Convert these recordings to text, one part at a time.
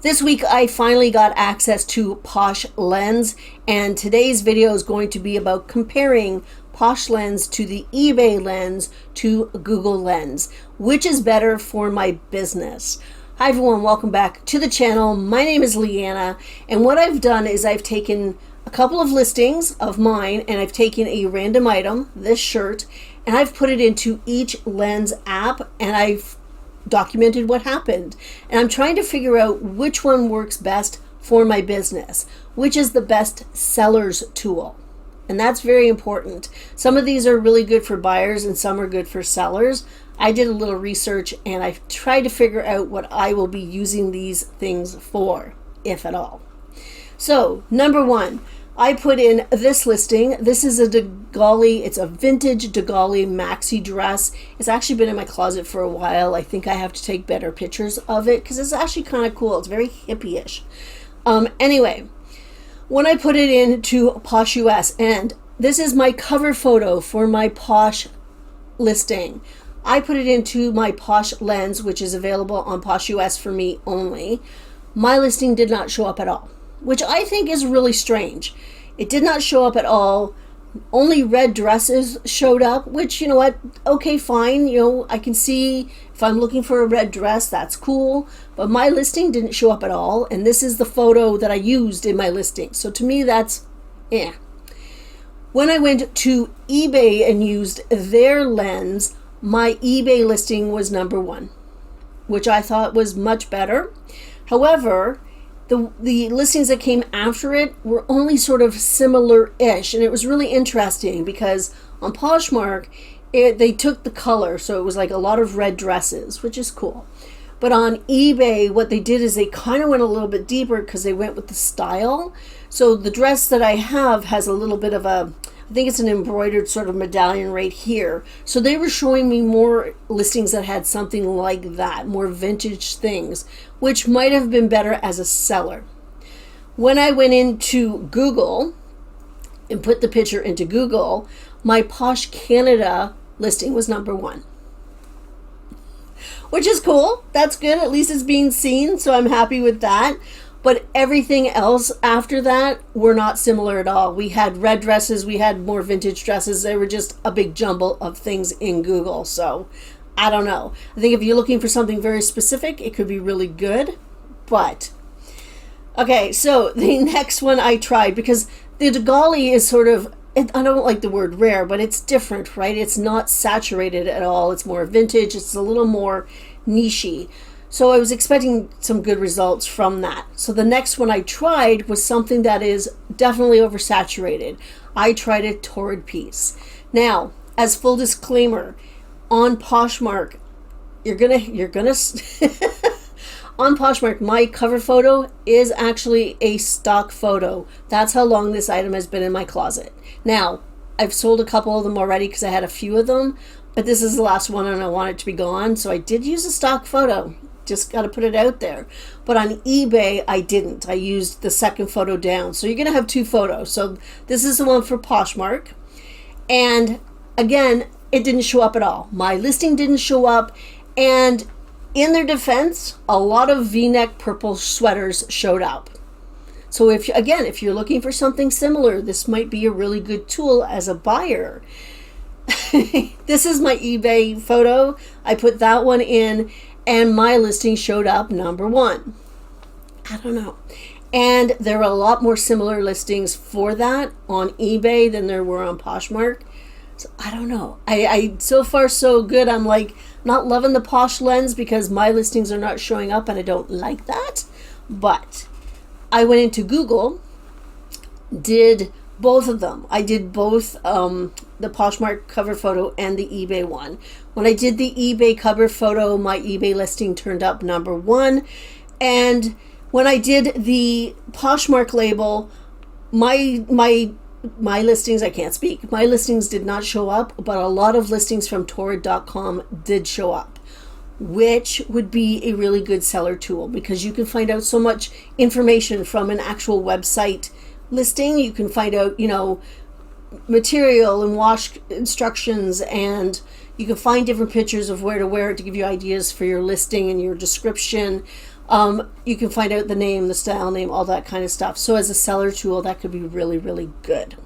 This week I finally got access to Posh Lens, and today's video is going to be about comparing Posh Lens to the eBay Lens to Google Lens. Which is better for my business? Hi everyone, welcome back to the channel. My name is Leanna, and what I've done is I've taken a couple of listings of mine and I've taken a random item, this shirt, and I've put it into each Lens app and I've documented what happened, and I'm trying to figure out which one works best for my business, which is the best seller's tool. And that's very important. Some of these are really good for buyers and some are good for sellers. I did a little research and I've tried to figure out what I will be using these things for, if at all. So number one, I put in this listing. This is a Degali, it's a vintage Degali maxi dress. It's actually been in my closet for a while. I think I have to take better pictures of it because it's actually kind of cool. It's very hippie-ish. Anyway, when I put it into Posh US, and this is my cover photo for my Posh listing. I put it into my Posh Lens, which is available on Posh US for me only. My listing did not show up at all, which I think is really strange. It did not show up at all. Only red dresses showed up, which, you know what, okay, fine. You know, I can see if I'm looking for a red dress, that's cool. But my listing didn't show up at all, and this is the photo that I used in my listing. So to me, that's, eh. When I went to eBay and used their lens, my eBay listing was number one, which I thought was much better. However, the listings that came after it were only sort of similar-ish, and it was really interesting because on Poshmark, they took the color, so it was like a lot of red dresses, which is cool. But on eBay, what they did is they kind of went a little bit deeper because they went with the style. So the dress that I have has a little bit of a, I think it's an embroidered sort of medallion right here. So they were showing me more listings that had something like that, more vintage things, which might have been better as a seller. When I went into Google and put the picture into Google, my Posh Canada listing was number one, which is cool. That's good. At least it's being seen, so I'm happy with that. But everything else after that were not similar at all. We had red dresses, we had more vintage dresses. They were just a big jumble of things in Google. So I don't know. I think if you're looking for something very specific, it could be really good. But okay, so the next one I tried, because the Degali is sort of, I don't like the word rare, but it's different, right? It's not saturated at all. It's more vintage. It's a little more niche-y. So I was expecting some good results from that. So the next one I tried was something that is definitely oversaturated. I tried a torrid piece. Now, as full disclaimer, on Poshmark, you're gonna on Poshmark, my cover photo is actually a stock photo. That's how long this item has been in my closet. Now, I've sold a couple of them already because I had a few of them, but this is the last one and I want it to be gone. So I did use a stock photo. Just got to put it out there. But on eBay, I didn't. I used the second photo down. So you're going to have two photos. So this is the one for Poshmark. And again, it didn't show up at all. My listing didn't show up. And in their defense, a lot of V-neck purple sweaters showed up. So if you're looking for something similar, this might be a really good tool as a buyer. This is my eBay photo. I put that one in, and my listing showed up number one. I don't know. And there are a lot more similar listings for that on eBay than there were on Poshmark. So I don't know. I so far so good. I'm like not loving the Posh Lens because my listings are not showing up and I don't like that. But I went into Google, did both of them. I did both the Poshmark cover photo and the eBay one. When I did the eBay cover photo, my eBay listing turned up number one. And when I did the Poshmark label, my listings, I can't speak. My listings did not show up, but a lot of listings from torrid.com did show up, which would be a really good seller tool because you can find out so much information from an actual website listing. You can find out, you know, material and wash instructions, and you can find different pictures of where to wear it to give you ideas for your listing and your description. You can find out the name, the style name, all that kind of stuff. So as a seller tool, that could be really, really good.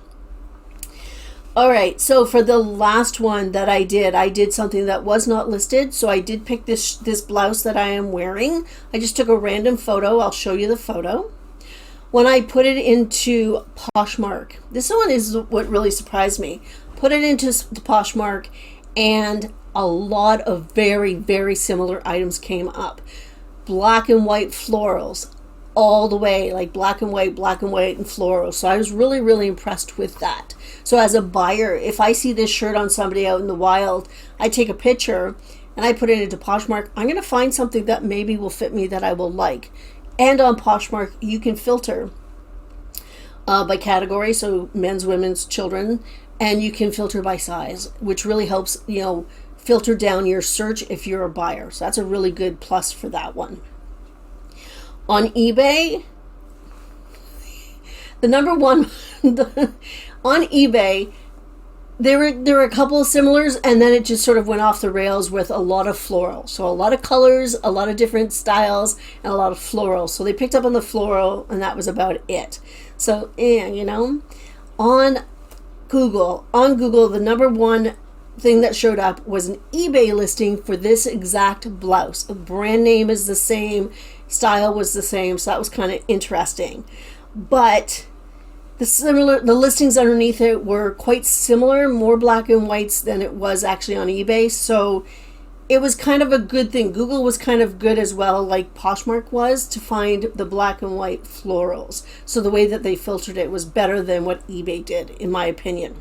All right, so for the last one that I did something that was not listed. So I did pick this blouse that I am wearing. I just took a random photo. I'll show you the photo. When I put it into Poshmark, this one is what really surprised me. Put it into the Poshmark, and a lot of very, very similar items came up. Black and white florals all the way, like black and white and floral. So I was really, really impressed with that. So as a buyer, if I see this shirt on somebody out in the wild, I take a picture and I put it into Poshmark. I'm going to find something that maybe will fit me, that I will like. And on Poshmark, you can filter by category, so men's, women's, children, and you can filter by size, which really helps, filter down your search if you're a buyer. So that's a really good plus for that one. On eBay, the number one on eBay, there were a couple of similars, and then it just sort of went off the rails with a lot of floral. So a lot of colors, a lot of different styles, and a lot of floral. So they picked up on the floral, and that was about it. So on Google, the number one thing that showed up was an eBay listing for this exact blouse. The brand name is the same, style was the same, so that was kind of interesting. But the listings underneath it were quite similar, more black and whites than it was actually on eBay. So it was kind of a good thing. Google was kind of good as well, like Poshmark was, to find the black and white florals. So the way that they filtered it was better than what eBay did, in my opinion.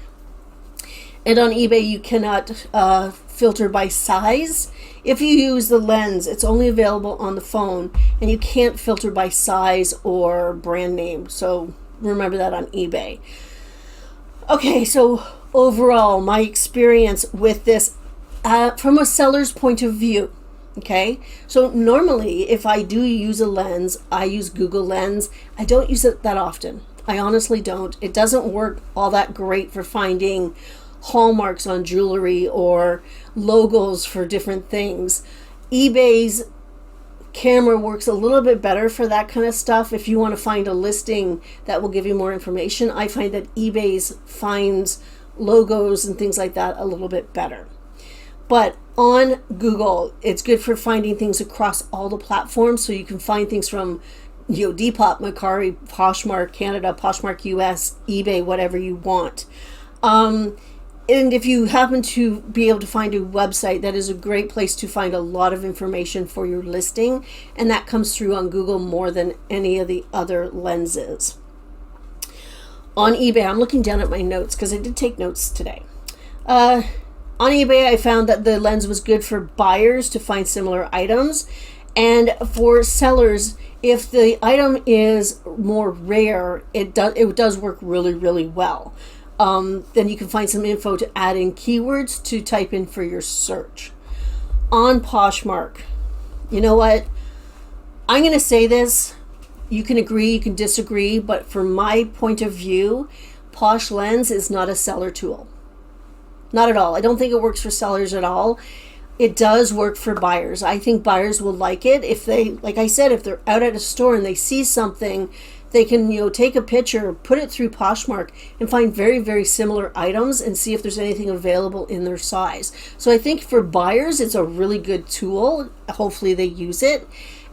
And on eBay, you cannot filter by size. If you use the lens, it's only available on the phone, and you can't filter by size or brand name. So remember that on eBay. Okay, so overall, my experience with this from a seller's point of view. Okay, so normally if I do use a lens, I use Google Lens. I don't use it that often. I honestly don't. It doesn't work all that great for finding hallmarks on jewelry or logos for different things. eBay's camera works a little bit better for that kind of stuff. If you want to find a listing that will give you more information, I find that eBay's finds logos and things like that a little bit better. But on Google, it's good for finding things across all the platforms, so you can find things from Depop, Mercari, Poshmark Canada, Poshmark US, eBay, whatever you want. And if you happen to be able to find a website, that is a great place to find a lot of information for your listing, and that comes through on Google more than any of the other lenses. On eBay, I'm looking down at my notes because I did take notes today. On eBay, I found that the lens was good for buyers to find similar items, and for sellers, if the item is more rare, it does work really, really well. Then you can find some info to add in keywords to type in for your search. On Poshmark, you know what? I'm going to say this. You can agree, you can disagree, but from my point of view, Posh Lens is not a seller tool. Not at all. I don't think it works for sellers at all. It does work for buyers. I think buyers will like it if they, like I said, if they're out at a store and they see something, they can, take a picture, put it through Poshmark, and find very, very similar items and see if there's anything available in their size. So I think for buyers, it's a really good tool. Hopefully they use it.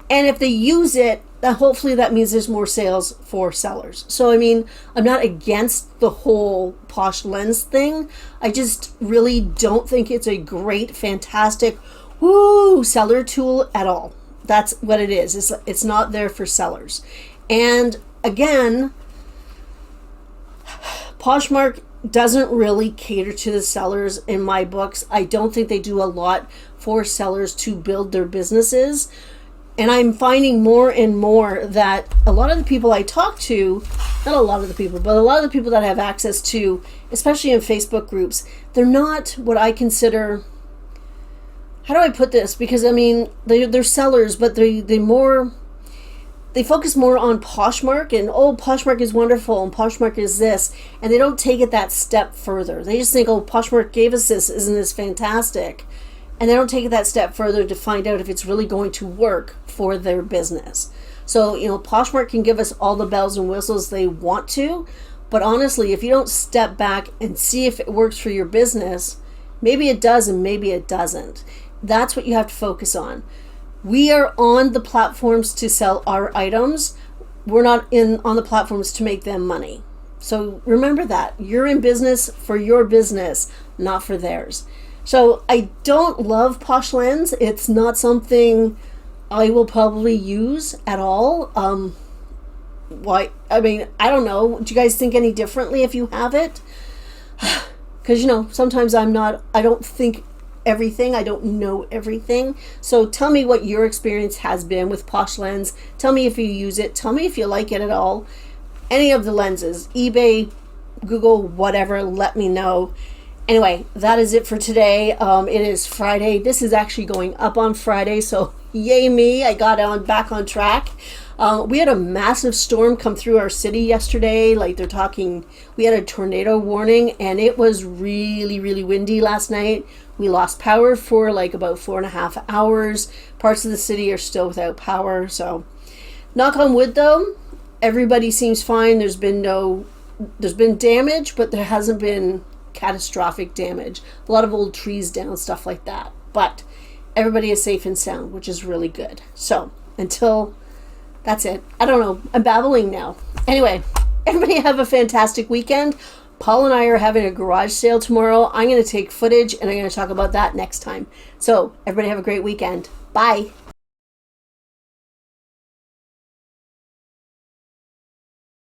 And if they use it, then hopefully that means there's more sales for sellers. So, I'm not against the whole Posh Lens thing. I just really don't think it's a great, fantastic, seller tool at all. That's what it is. It's not there for sellers. And again, Poshmark doesn't really cater to the sellers in my books. I don't think they do a lot for sellers to build their businesses. And I'm finding more and more that a lot of the people I talk to, not a lot of the people, but a lot of the people that I have access to, especially in Facebook groups, they're not what I consider, how do I put this? Because they're sellers, but they focus more on Poshmark and, Poshmark is wonderful and Poshmark is this, and they don't take it that step further. They just think, Poshmark gave us this, isn't this fantastic? and they don't take it that step further to find out if it's really going to work for their business. So, Poshmark can give us all the bells and whistles they want to, but honestly, if you don't step back and see if it works for your business, maybe it does and maybe it doesn't. That's what you have to focus on. We are on the platforms to sell our items. We're not on the platforms to make them money. So remember that. You're in business for your business, not for theirs. So I don't love Posh Lens. It's not something I will probably use at all. Why? I mean, I don't know. Do you guys think any differently if you have it? Because, sometimes I don't think everything. I don't know everything. So tell me what your experience has been with Posh Lens. Tell me if you use it. Tell me if you like it at all. Any of the lenses, eBay, Google, whatever, let me know. Anyway, that is it for today. It is Friday. This is actually going up on Friday, so yay me. I got back on track. We had a massive storm come through our city yesterday. Like they're talking, we had a tornado warning, and it was really, really windy last night. We lost power for like about 4.5 hours. Parts of the city are still without power. So knock on wood though, everybody seems fine. There's been damage, but there hasn't been catastrophic damage. A lot of old trees down, stuff like that. But everybody is safe and sound, which is really good. So that's it. I don't know. I'm babbling now. Anyway, everybody have a fantastic weekend. Paul and I are having a garage sale tomorrow. I'm going to take footage and I'm going to talk about that next time. So everybody have a great weekend. Bye.